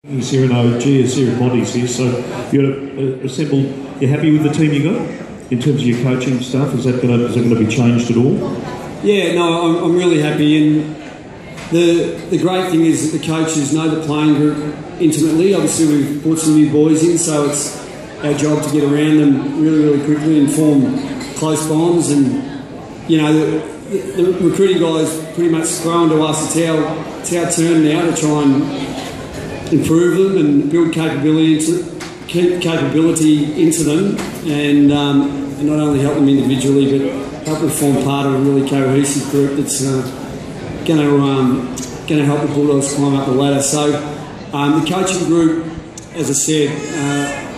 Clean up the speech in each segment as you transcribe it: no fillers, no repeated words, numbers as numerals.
He's here in OG, a series of bodies here, so you're assembled. You're happy with the team you got in terms of your coaching stuff? Is that going to be changed at all? Yeah, no, I'm really happy, and the great thing is that the coaches know the playing group intimately. Obviously, we've brought some new boys in, so it's our job to get around them really quickly and form close bonds. And you know, the recruiting guys pretty much thrown to us. It's our turn now to try and improve them and build capability into them, and not only help them individually, but help them form part of a really cohesive group that's going to help the Bulldogs climb up the ladder. So the coaching group, as I said,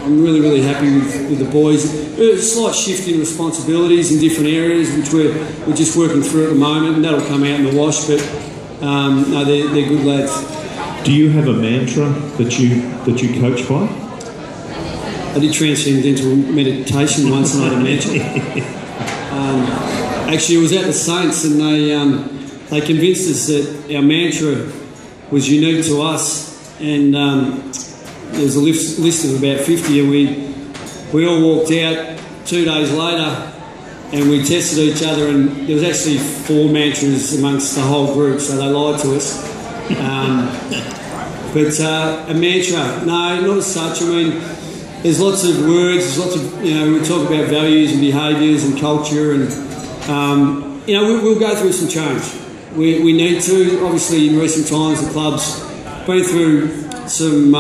I'm really happy with the boys. There's a slight shift in responsibilities in different areas, which we're just working through at the moment, and that'll come out in the wash. But no, they're good lads. Do you have a mantra that you coach by? I did transcend into meditation once, and I had a mantra. Actually, it was at the Saints, and they convinced us that our mantra was unique to us. And there was a list of about 50, and we all walked out 2 days later, and we tested each other, and there was actually 4 mantras amongst the whole group, so they lied to us. But a mantra, no, not as such. I mean, there's lots of words, there's lots of, we talk about values and behaviours and culture, and, we'll go through some change. We need to. Obviously, in recent times, the club's been through some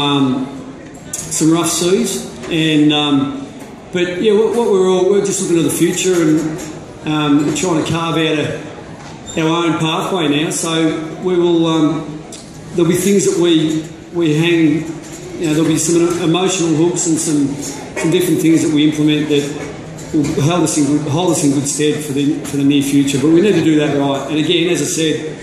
rough seas, and, but yeah, we're just looking to the future and trying to carve out our own pathway now. So we will. There'll be things that we hang, there'll be some emotional hooks and some different things that we implement that will hold us in good stead for the near future. But we need to do that right. And again, as I said,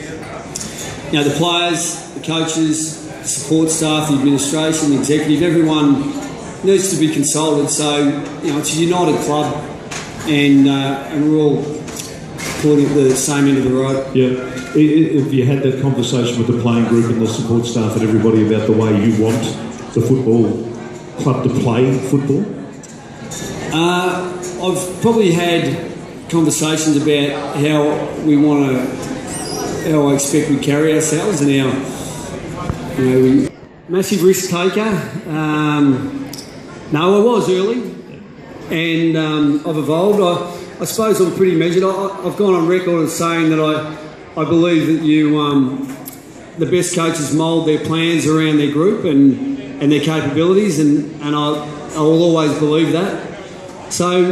the players, the coaches, the support staff, the administration, the executive, everyone needs to be consulted. So it's a united club, and we're all pulling at the same end of the road. Yeah. If you had that conversation with the playing group and the support staff and everybody about the way you want the football club to play football? I've probably had conversations about how I expect we carry ourselves, and massive risk taker. No, I was early, and I've evolved. I suppose I'm pretty measured. I've gone on record as saying that I believe that the best coaches mould their plans around their group and their capabilities, and I will always believe that. So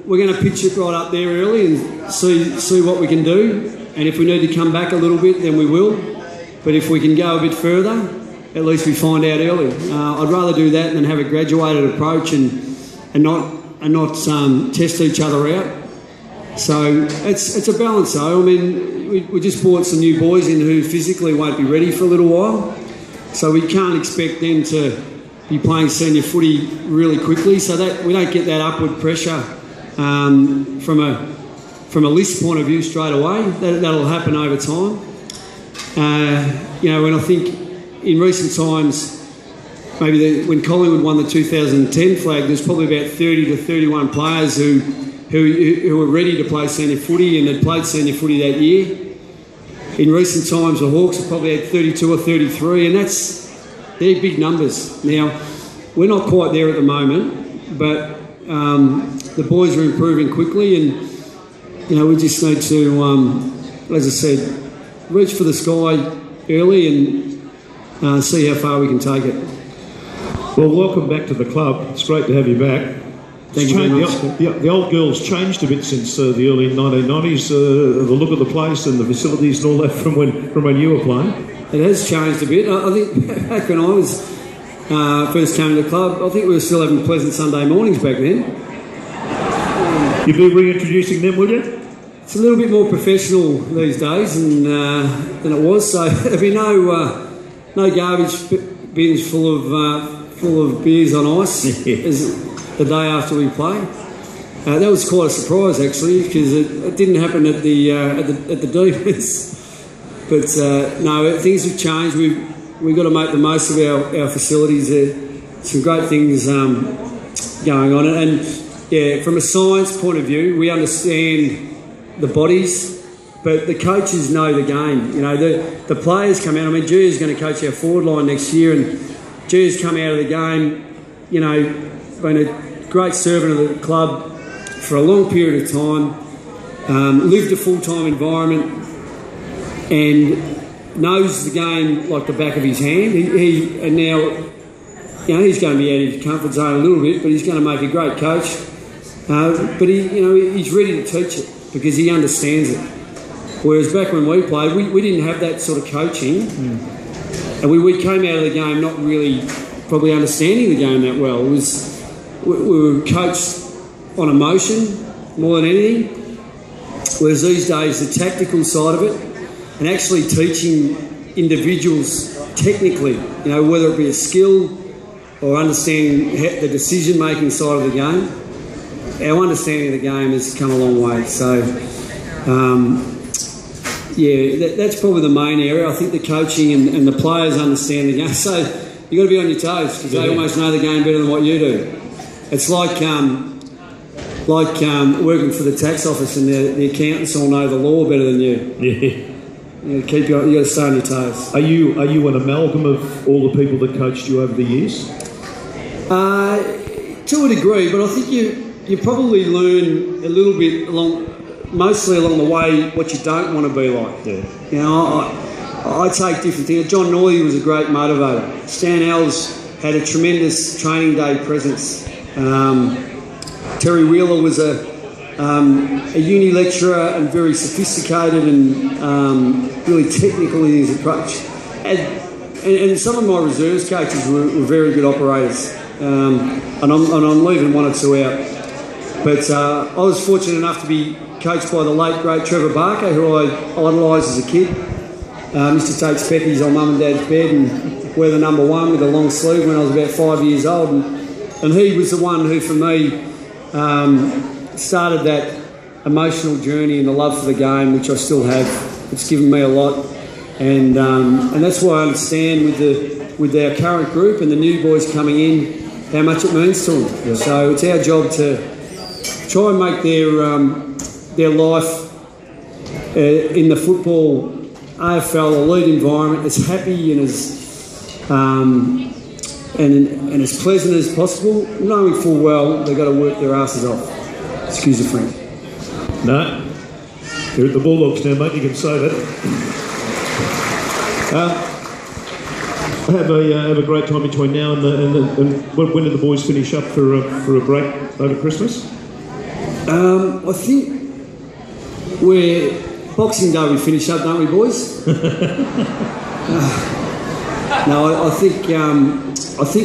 we're going to pitch it right up there early and see what we can do, and if we need to come back a little bit, then we will. But if we can go a bit further, at least we find out early. I'd rather do that than have a graduated approach and not test each other out. So it's a balance though. I mean, we just brought some new boys in who physically won't be ready for a little while, so we can't expect them to be playing senior footy really quickly, so that we don't get that upward pressure from a list point of view straight away. That'll happen over time. And I think in recent times, maybe when Collingwood won the 2010 flag, there's probably about 30 to 31 players who were ready to play senior footy and had played senior footy that year. In recent times, the Hawks have probably had 32 or 33, and they're big numbers. Now, we're not quite there at the moment, but the boys are improving quickly, and we just need to, as I said, reach for the sky early and see how far we can take it. Well, welcome back to the club. It's great to have you back. Thank you very much. The old girl's changed a bit since the early 1990s. The look of the place and the facilities and all that from when you were playing. It has changed a bit. I think back when I was first came to the club, I think we were still having pleasant Sunday mornings back then. You'll be reintroducing them, will you? It's a little bit more professional these days than it was. So there'll be no garbage bins full of beers on ice. The day after we play. That was quite a surprise actually, because it didn't happen at the Demons. But no, things have changed. we've got to make the most of our facilities. There, some great things going on, and yeah, from a science point of view, we understand the bodies, but the coaches know the game. You know, the players come out. I mean, Gia's going to coach our forward line next year, and Gia's come out of the game. You know, been a great servant of the club for a long period of time, lived a full-time environment and knows the game like the back of his hand. And now, you know, he's going to be out of his comfort zone a little bit, but he's going to make a great coach. But he's ready to teach it because he understands it. Whereas back when we played, we didn't have that sort of coaching, and we came out of the game not really probably understanding the game that well. It was we were coached on emotion more than anything, whereas these days the tactical side of it and actually teaching individuals technically, you know, whether it be a skill or understanding the decision-making side of the game, our understanding of the game has come a long way. So, yeah, that's probably the main area. I think the coaching and the players understand the game. So you've got to be on your toes because they almost know the game better than what you do. It's like working for the tax office and the accountants all know the law better than you. Yeah. You got to stay on your toes. Are you an amalgam of all the people that coached you over the years? To a degree, but I think you probably learn a little bit mostly along the way what you don't want to be like. Yeah. You know, I take different things. John Norley was a great motivator. Stan Ells had a tremendous training day presence. Terry Wheeler was a uni lecturer and very sophisticated and really technical in his approach. And some of my reserves coaches were very good operators. And I'm leaving one or two out. But I was fortunate enough to be coached by the late, great Trevor Barker, who I idolised as a kid. Used to take speckies on mum and dad's bed and wear the number 1 with a long sleeve when I was about 5 years old. And he was the one who, for me, started that emotional journey and the love for the game, which I still have. It's given me a lot. And that's why I understand with our current group and the new boys coming in, how much it means to them. Yeah. So it's our job to try and make their life in the football AFL elite environment as happy and as pleasant as possible, knowing full well they've got to work their asses off. Excuse the French. No, they're at the Bulldogs now, mate. You can say that. Have a great time between now and when do the boys finish up for a break over Christmas? I think Boxing Day we finish up, don't we, boys? No, I think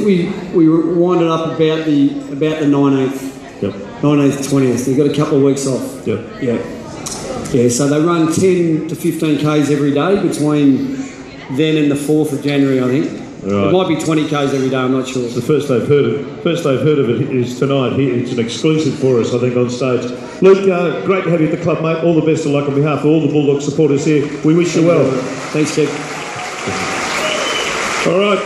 we wind it up about the 19th. Yep. 19th, 20th. They've got a couple of weeks off. Yep. Yeah. So they run 10 to 15 Ks every day between then and the 4th of January, I think. Right. It might be 20 Ks every day, I'm not sure. The first they've heard of it is tonight. It's an exclusive for us, I think, on stage. Luke, great to have you at the club, mate. All the best of luck on behalf of all the Bulldog supporters here. We wish you well. Thanks, Chief. All right.